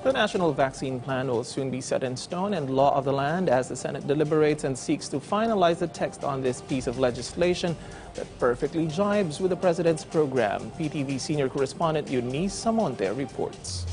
The national vaccine plan will soon be set in stone and law of the land as the Senate deliberates and seeks to finalize the text on this piece of legislation that perfectly jibes with the president's program. PTV senior correspondent Ulat Bayan reports.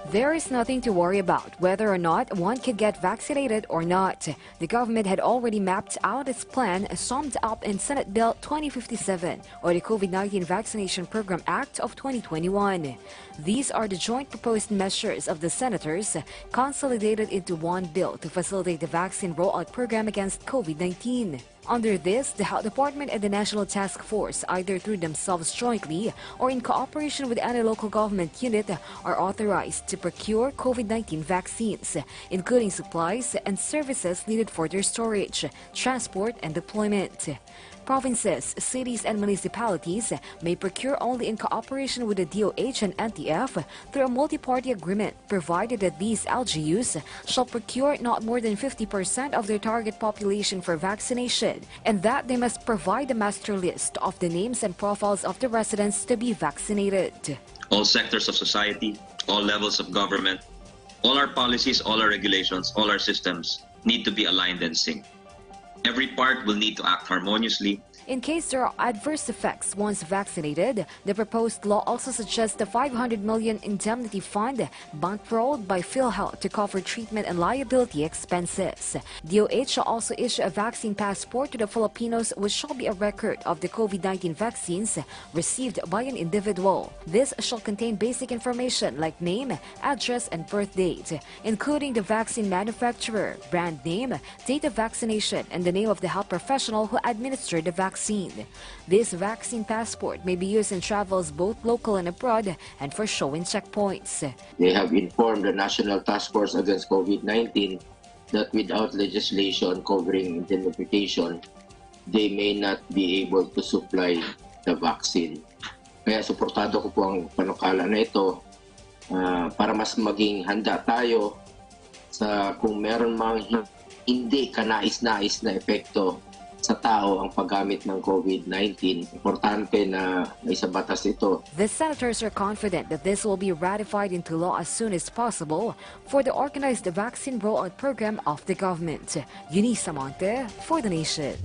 There is nothing to worry about whether or not one could get vaccinated or not. The government had already mapped out its plan summed up in Senate Bill 2057 or the COVID-19 Vaccination Program Act of 2021. These are the joint proposed measures of the senators consolidated into one bill to facilitate the vaccine rollout program against COVID-19. Under this, the Health Department and the National Task Force, either through themselves jointly or in cooperation with any local government unit, are authorized to procure COVID-19 vaccines, including supplies and services needed for their storage, transport, and deployment. Provinces, cities, and municipalities may procure only in cooperation with the DOH and NTF through a multi-party agreement, provided that these LGUs shall procure not more than 50% of their target population for vaccination, and that they must provide a master list of the names and profiles of the residents to be vaccinated. All sectors of society, all levels of government, all our policies, all our regulations, all our systems need to be aligned and synced. Every part will need to act harmoniously. In case there are adverse effects once vaccinated, the proposed law also suggests the 500 million indemnity fund bankrolled by PhilHealth to cover treatment and liability expenses. DOH shall also issue a vaccine passport to the Filipinos, which shall be a record of the COVID-19 vaccines received by an individual. This shall contain basic information like name, address, and birth date, including the vaccine manufacturer, brand name, date of vaccination, and the name of the health professional who administered the vaccine. This vaccine passport may be used in travels both local and abroad and for showing checkpoints. They have informed the National Task Force Against COVID-19 that without legislation covering indemnification, they may not be able to supply the vaccine. Kaya suportado ko po ang panukala na ito para mas maging handa tayo sa kung meron mga hindi kanais-nais na epekto sa tao ang paggamit ng COVID-19. Importante na may sa batas ito. The senators are confident that this will be ratified into law as soon as possible for the organized vaccine rollout program of the government. Ulat Bayan for the Nation.